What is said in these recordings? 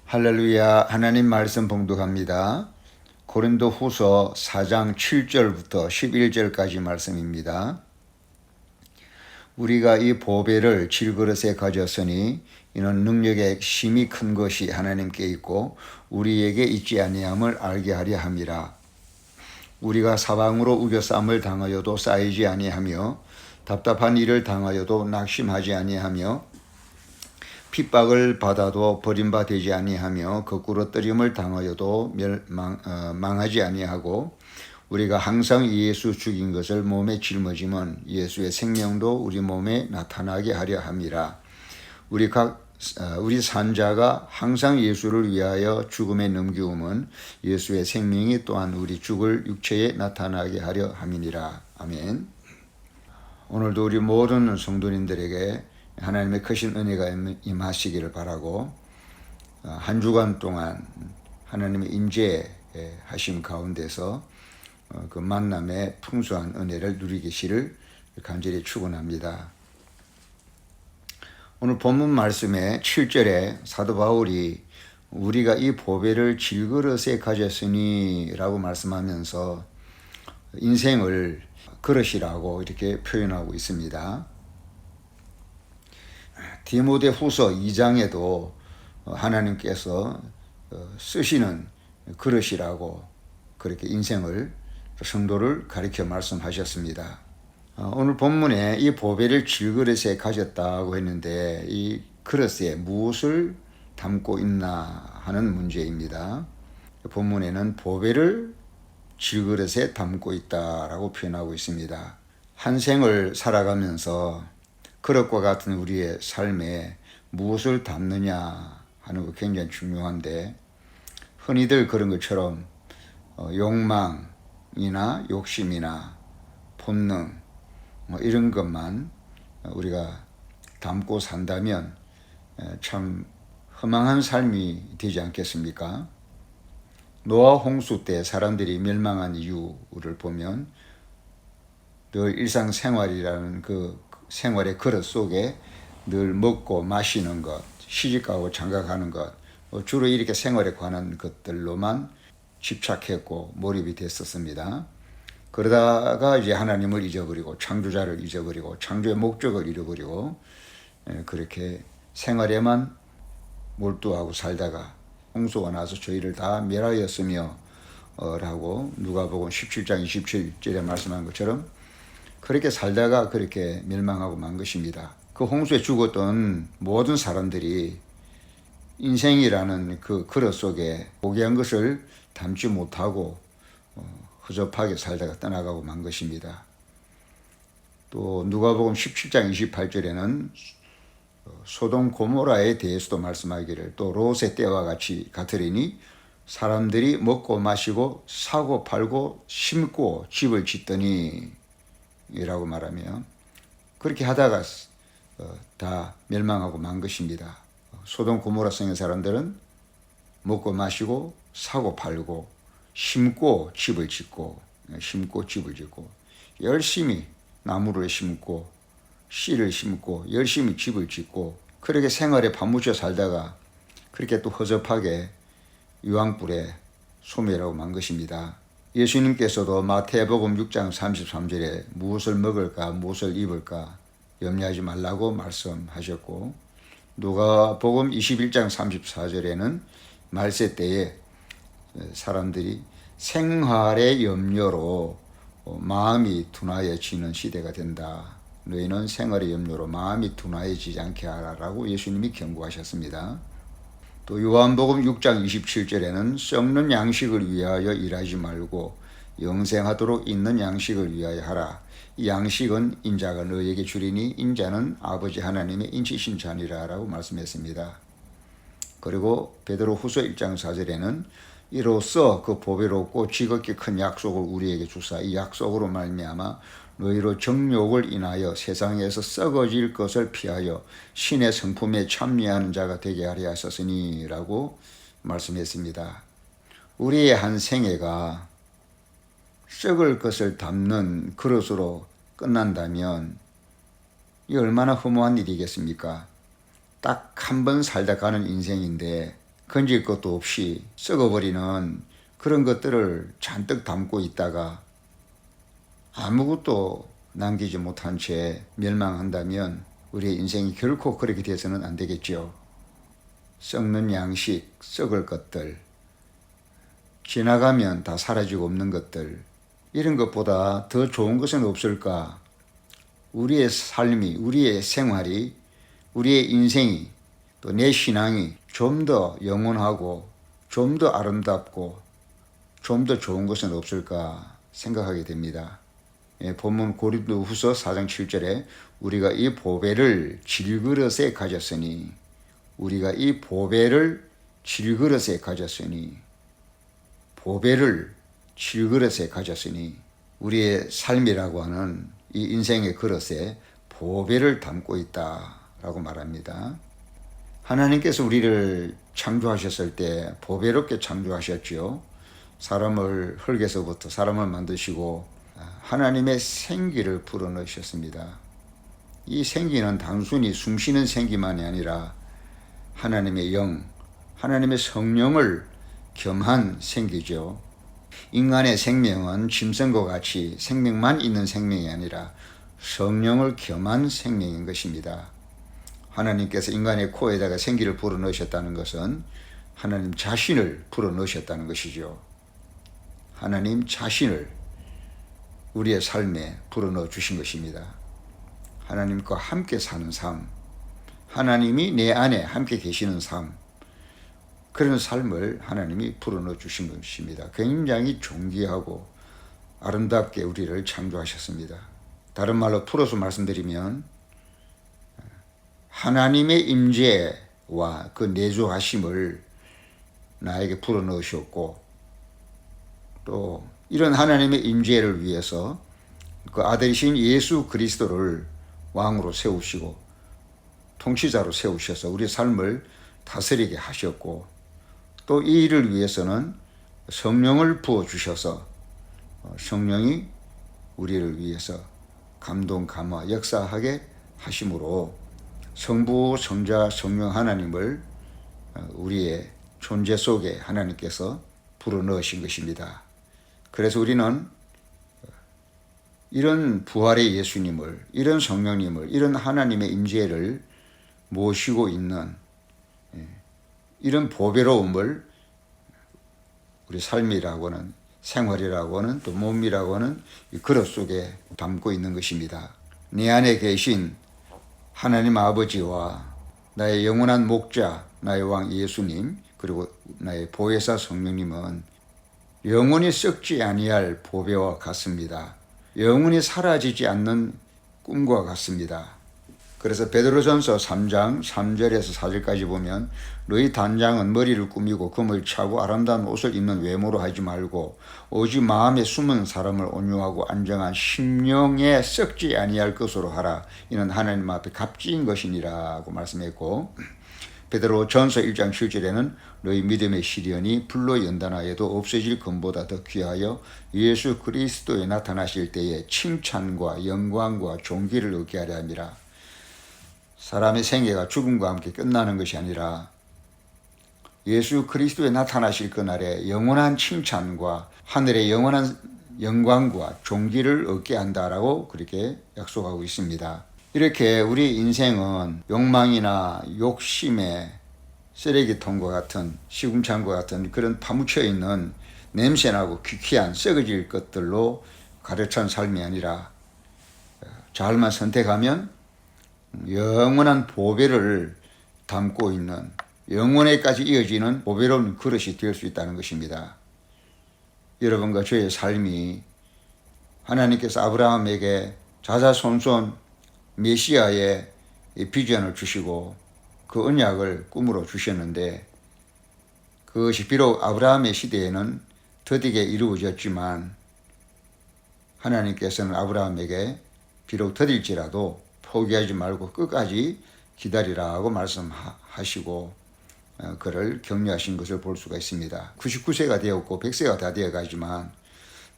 할렐루야. 하나님 말씀 봉독합니다. 고린도 후서 4장 7절부터 11절까지 말씀입니다. 우리가 이 보배를 질그릇에 가졌으니 이는 능력의 심히 큰 것이 하나님께 있고 우리에게 있지 아니함을 알게 하려 함이라. 우리가 사방으로 우겨쌈을 당하여도 쌓이지 아니하며 답답한 일을 당하여도 낙심하지 아니하며 핍박을 받아도 버림받지 아니하며 거꾸로 뜨림을 당하여도 망하지 아니하고 우리가 항상 예수 죽인 것을 몸에 짊어지면 예수의 생명도 우리 몸에 나타나게 하려 함이라. 우리 산자가 항상 예수를 위하여 죽음에 넘기움은 예수의 생명이 또한 우리 죽을 육체에 나타나게 하려 함이니라. 아멘. 오늘도 우리 모든 성도님들에게 하나님의 크신 은혜가 임하시기를 바라고 한 주간 동안 하나님의 임재하심 가운데서 그 만남의 풍성한 은혜를 누리기를 간절히 축원합니다. 오늘 본문 말씀의 7절에 사도 바울이 우리가 이 보배를 질그릇에 가졌으니 라고 말씀하면서 인생을 그릇이라고 이렇게 표현하고 있습니다. 디모데 후서 2장에도 하나님께서 쓰시는 그릇이라고 그렇게 인생을 성도를 가리켜 말씀하셨습니다. 오늘 본문에 이 보배를 질그릇에 가졌다고 했는데 이 그릇에 무엇을 담고 있나 하는 문제입니다. 본문에는 보배를 질그릇에 담고 있다라고 표현하고 있습니다. 한 생을 살아가면서 그릇과 같은 우리의 삶에 무엇을 담느냐 하는 거 굉장히 중요한데 흔히들 그런 것처럼 욕망이나 욕심이나 본능 이런 것만 우리가 담고 산다면 참 허망한 삶이 되지 않겠습니까? 노아 홍수 때 사람들이 멸망한 이유를 보면 늘 일상생활이라는 그 생활의 그릇 속에 늘 먹고 마시는 것, 시집가고 장가가는 것, 주로 이렇게 생활에 관한 것들로만 집착했고 몰입이 됐었습니다. 그러다가 이제 하나님을 잊어버리고 창조자를 잊어버리고 창조의 목적을 잃어버리고 그렇게 생활에만 몰두하고 살다가 홍수가 나서 저희를 다 멸하였으며 라고 누가복음 17장 27절에 말씀한 것처럼 그렇게 살다가 그렇게 멸망하고 만 것입니다. 그 홍수에 죽었던 모든 사람들이 인생이라는 그 그릇 속에 고귀한 것을 담지 못하고 허접하게 살다가 떠나가고 만 것입니다. 또 누가복음 17장 28절에는 소돔 고모라에 대해서도 말씀하기를 또 롯의 때와 같으리니 사람들이 먹고 마시고 사고 팔고 심고 집을 짓더니 이라고 말하며 그렇게 하다가 다 멸망하고 만 것입니다. 소돔 고모라 성의 사람들은 먹고 마시고 사고 팔고 심고 집을 짓고 열심히 나무를 심고 씨를 심고 열심히 집을 짓고 그렇게 생활에 파묻혀 살다가 그렇게 또 허접하게 유황불에 소멸하고 만 것입니다. 예수님께서도 마태복음 6장 33절에 무엇을 먹을까 무엇을 입을까 염려하지 말라고 말씀하셨고 누가복음 21장 34절에는 말세 때에 사람들이 생활의 염려로 마음이 둔하여지는 시대가 된다. 너희는 생활의 염려로 마음이 둔하여지지 않게 하라라고 예수님이 경고하셨습니다. 또 요한복음 6장 27절에는 썩는 양식을 위하여 일하지 말고 영생하도록 있는 양식을 위하여 하라. 이 양식은 인자가 너에게 주리니 인자는 아버지 하나님의 인치신 자니라 라고 말씀했습니다. 그리고 베드로 후서 1장 4절에는 이로써 그 보배롭고 지극히 큰 약속을 우리에게 주사 이 약속으로 말미암아 너희로 정욕을 인하여 세상에서 썩어질 것을 피하여 신의 성품에 참여하는 자가 되게 하려 하셨으니 라고 말씀했습니다. 우리의 한 생애가 썩을 것을 담는 그릇으로 끝난다면 이 얼마나 허무한 일이겠습니까? 딱 한 번 살다 가는 인생인데 건질 것도 없이 썩어버리는 그런 것들을 잔뜩 담고 있다가 아무것도 남기지 못한 채 멸망한다면 우리의 인생이 결코 그렇게 되어서는 안 되겠죠. 썩는 양식, 썩을 것들, 지나가면 다 사라지고 없는 것들, 이런 것보다 더 좋은 것은 없을까? 우리의 삶이, 우리의 생활이, 우리의 인생이, 또 내 신앙이 좀 더 영원하고 좀 더 아름답고 좀 더 좋은 것은 없을까 생각하게 됩니다. 본문 고린도후서 4장 7절에 우리가 이 보배를 질그릇에 가졌으니, 우리가 이 보배를 질그릇에 가졌으니, 보배를 질그릇에 가졌으니, 우리의 삶이라고 하는 이 인생의 그릇에 보배를 담고 있다라고 말합니다. 하나님께서 우리를 창조하셨을 때 보배롭게 창조하셨지요. 사람을 흙에서부터 사람을 만드시고 하나님의 생기를 불어넣으셨습니다. 이 생기는 단순히 숨쉬는 생기만이 아니라 하나님의 영, 하나님의 성령을 겸한 생기죠. 인간의 생명은 짐승과 같이 생명만 있는 생명이 아니라 성령을 겸한 생명인 것입니다. 하나님께서 인간의 코에다가 생기를 불어넣으셨다는 것은 하나님 자신을 불어넣으셨다는 것이죠. 하나님 자신을 우리의 삶에 불어넣어 주신 것입니다. 하나님과 함께 사는 삶, 하나님이 내 안에 함께 계시는 삶, 그런 삶을 하나님이 불어넣어 주신 것입니다. 굉장히 존귀하고 아름답게 우리를 창조하셨습니다. 다른 말로 풀어서 말씀드리면 하나님의 임재와 그 내주하심을 나에게 불어넣으셨고, 또 이런 하나님의 임재를 위해서 그 아들이신 예수 그리스도를 왕으로 세우시고 통치자로 세우셔서 우리 삶을 다스리게 하셨고, 또 이 일을 위해서는 성령을 부어주셔서 성령이 우리를 위해서 감동, 감화, 역사하게 하심으로 성부, 성자, 성령 하나님을 우리의 존재 속에 하나님께서 불어넣으신 것입니다. 그래서 우리는 이런 부활의 예수님을, 이런 성령님을, 이런 하나님의 임재를 모시고 있는 이런 보배로움을 우리 삶이라고는, 생활이라고는, 또 몸이라고는 이 그릇 속에 담고 있는 것입니다. 내 안에 계신 하나님 아버지와 나의 영원한 목자, 나의 왕 예수님, 그리고 나의 보혜사 성령님은 영원히 썩지 아니할 보배와 같습니다. 영원히 사라지지 않는 꿈과 같습니다. 그래서 베드로전서 3장 3절에서 4절까지 보면 너희 단장은 머리를 꾸미고 금을 차고 아름다운 옷을 입는 외모로 하지 말고 오직 마음에 숨은 사람을 온유하고 안정한 심령에 썩지 아니할 것으로 하라. 이는 하나님 앞에 값진 것이니라고 말씀했고, 베드로전서 1장 7절에는 너희 믿음의 시련이 불로 연단하여도 없어질 금보다 더 귀하여 예수 그리스도에 나타나실 때에 칭찬과 영광과 존귀를 얻게 하려 함이라. 사람의 생애가 죽음과 함께 끝나는 것이 아니라 예수 그리스도에 나타나실 그날에 영원한 칭찬과 하늘의 영원한 영광과 존귀를 얻게 한다라고 그렇게 약속하고 있습니다. 이렇게 우리 인생은 욕망이나 욕심의 쓰레기통과 같은, 시궁창과 같은 그런 파묻혀 있는 냄새나고 귀퀴한 썩어질 것들로 가득 찬 삶이 아니라 잘만 선택하면 영원한 보배를 담고 있는, 영원에까지 이어지는 보배로운 그릇이 될 수 있다는 것입니다. 여러분과 저의 삶이 하나님께서 아브라함에게 자자손손 메시아의 비전을 주시고 그 언약을 꿈으로 주셨는데, 그것이 비록 아브라함의 시대에는 더디게 이루어졌지만 하나님께서는 아브라함에게 비록 더딜지라도 포기하지 말고 끝까지 기다리라고 말씀하시고 그를 격려하신 것을 볼 수가 있습니다. 99세가 되었고 100세가 다 되어가지만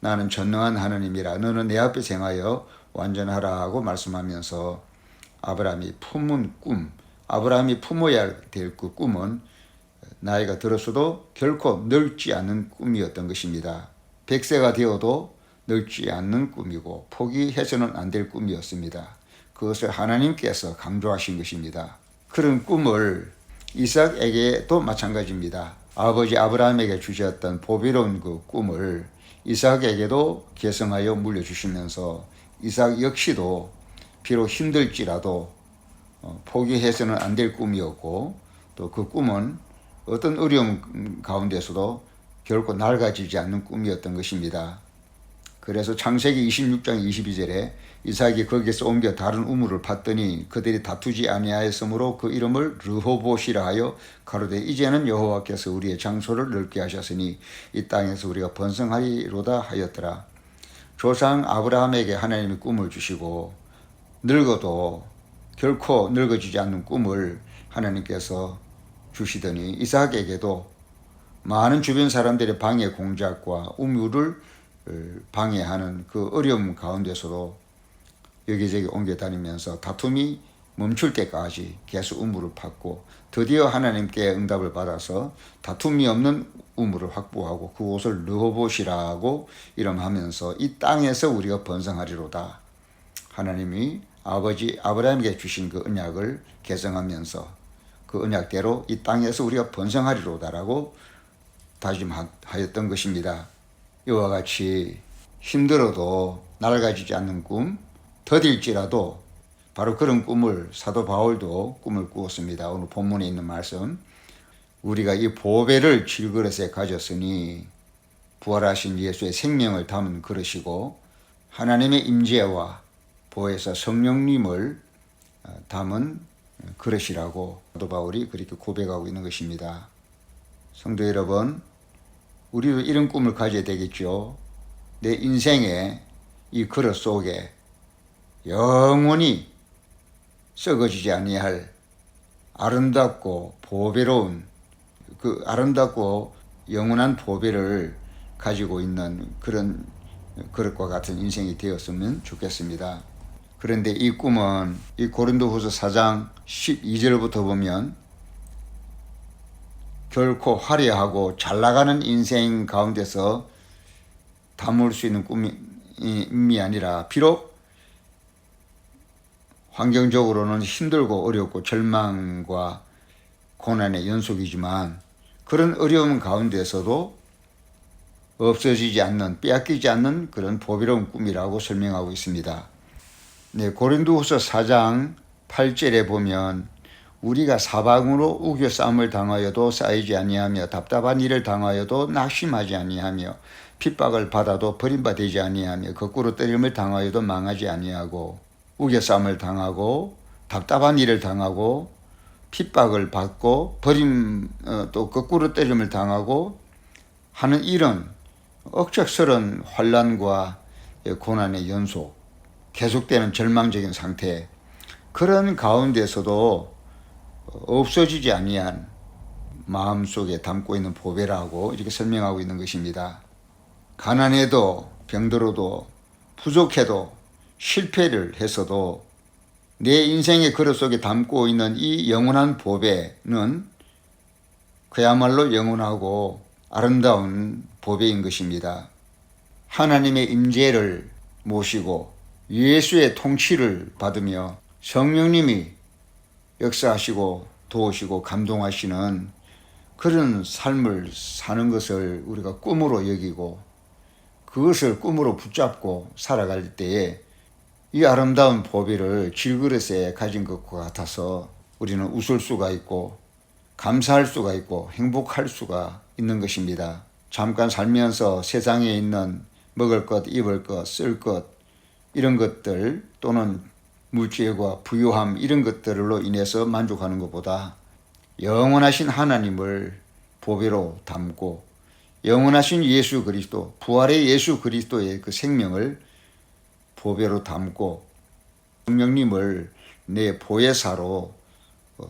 나는 전능한 하나님이라 너는 내 앞에 행하여 완전하라고 말씀하면서 아브라함이 품은 꿈, 아브라함이 품어야 될 그 꿈은 나이가 들었어도 결코 늙지 않는 꿈이었던 것입니다. 100세가 되어도 늙지 않는 꿈이고 포기해서는 안 될 꿈이었습니다. 그것을 하나님께서 강조하신 것입니다. 그런 꿈을 이삭에게도 마찬가지입니다. 아버지 아브라함에게 주셨던 보배로운 그 꿈을 이삭에게도 계승하여 물려주시면서 이삭 역시도 비록 힘들지라도 포기해서는 안 될 꿈이었고 또 그 꿈은 어떤 어려움 가운데서도 결코 낡아지지 않는 꿈이었던 것입니다. 그래서 창세기 26장 22절에 이삭이 거기서 옮겨 다른 우물을 팠더니 그들이 다투지 아니하였으므로 그 이름을 르호봇이라 하여 가로되 이제는 여호와께서 우리의 장소를 넓게 하셨으니 이 땅에서 우리가 번성하리로다 하였더라. 조상 아브라함에게 하나님이 꿈을 주시고 늙어도 결코 늙어지지 않는 꿈을 하나님께서 주시더니 이삭에게도 많은 주변 사람들의 방해 공작과 우물을 방해하는 그 어려움 가운데서도 여기저기 옮겨 다니면서 다툼이 멈출 때까지 계속 우물을 팠고 드디어 하나님께 응답을 받아서 다툼이 없는 우물을 확보하고 그곳을 르호봇이라고 이름하면서 이 땅에서 우리가 번성하리로다. 하나님이 아버지 아브라함에게 주신 그 언약을 계승하면서 그 언약대로 이 땅에서 우리가 번성하리로다라고 다짐하였던 것입니다. 이와 같이 힘들어도 낡아지지 않는 꿈, 더딜지라도 바로 그런 꿈을 사도 바울도 꿈을 꾸었습니다. 오늘 본문에 있는 말씀, 우리가 이 보배를 질그릇에 가졌으니 부활하신 예수의 생명을 담은 그릇이고 하나님의 임재와 보혜사 성령님을 담은 그릇이라고 사도 바울이 그렇게 고백하고 있는 것입니다. 성도 여러분, 우리도 이런 꿈을 가져야 되겠죠. 내 인생의 이 그릇 속에 영원히 썩어지지 아니할 아름답고 보배로운 그 아름답고 영원한 보배를 가지고 있는 그런 그릇과 같은 인생이 되었으면 좋겠습니다. 그런데 이 꿈은 이 고린도후서 4장 12절부터 보면 결코 화려하고 잘 나가는 인생 가운데서 담을 수 있는 꿈이 아니라 비록 환경적으로는 힘들고 어렵고 절망과 고난의 연속이지만 그런 어려움 가운데서도 없어지지 않는, 빼앗기지 않는 그런 보배로운 꿈이라고 설명하고 있습니다. 네, 고린도후서 4장 8절에 보면 우리가 사방으로 우겨 싸움을 당하여도 쌓이지 아니하며 답답한 일을 당하여도 낙심하지 아니하며 핍박을 받아도 버림받지 아니하며 거꾸로 때림을 당하여도 망하지 아니하고 우겨 싸움을 당하고 답답한 일을 당하고 핍박을 받고 또 거꾸로 때림을 당하고 하는 이런 억척스러운 환난과 고난의 연속, 계속되는 절망적인 상태, 그런 가운데서도 없어지지 아니한 마음속에 담고 있는 보배라고 이렇게 설명하고 있는 것입니다. 가난해도 병들어도 부족해도 실패를 했어도 내 인생의 그릇 속에 담고 있는 이 영원한 보배는 그야말로 영원하고 아름다운 보배인 것입니다. 하나님의 임재를 모시고 예수의 통치를 받으며 성령님이 역사하시고 도우시고 감동하시는 그런 삶을 사는 것을 우리가 꿈으로 여기고 그것을 꿈으로 붙잡고 살아갈 때에 이 아름다운 보배를 질그릇에 가진 것과 같아서 우리는 웃을 수가 있고 감사할 수가 있고 행복할 수가 있는 것입니다. 잠깐 살면서 세상에 있는 먹을 것, 입을 것, 쓸 것 이런 것들 또는 물질과 부유함 이런 것들로 인해서 만족하는 것보다 영원하신 하나님을 보배로 담고 영원하신 예수 그리스도, 부활의 예수 그리스도의 그 생명을 보배로 담고 성령님을 내 보혜사로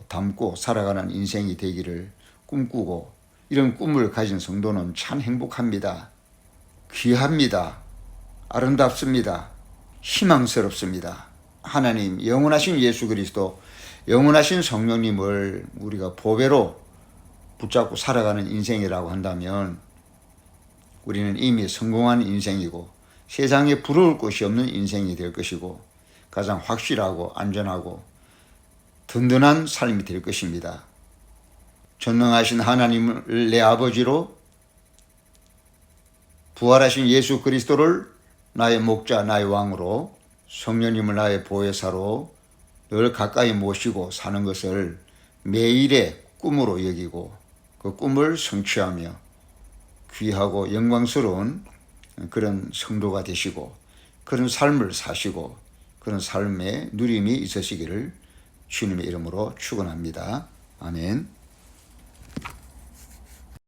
담고 살아가는 인생이 되기를 꿈꾸고 이런 꿈을 가진 성도는 참 행복합니다. 귀합니다. 아름답습니다. 희망스럽습니다. 하나님, 영원하신 예수 그리스도, 영원하신 성령님을 우리가 보배로 붙잡고 살아가는 인생이라고 한다면 우리는 이미 성공한 인생이고 세상에 부러울 것이 없는 인생이 될 것이고 가장 확실하고 안전하고 든든한 삶이 될 것입니다. 전능하신 하나님을 내 아버지로 부활하신 예수 그리스도를 나의 목자, 나의 왕으로 성령님을 나의 보혜사로 늘 가까이 모시고 사는 것을 매일의 꿈으로 여기고 그 꿈을 성취하며 귀하고 영광스러운 그런 성도가 되시고 그런 삶을 사시고 그런 삶에 누림이 있으시기를 주님의 이름으로 축원합니다. 아멘.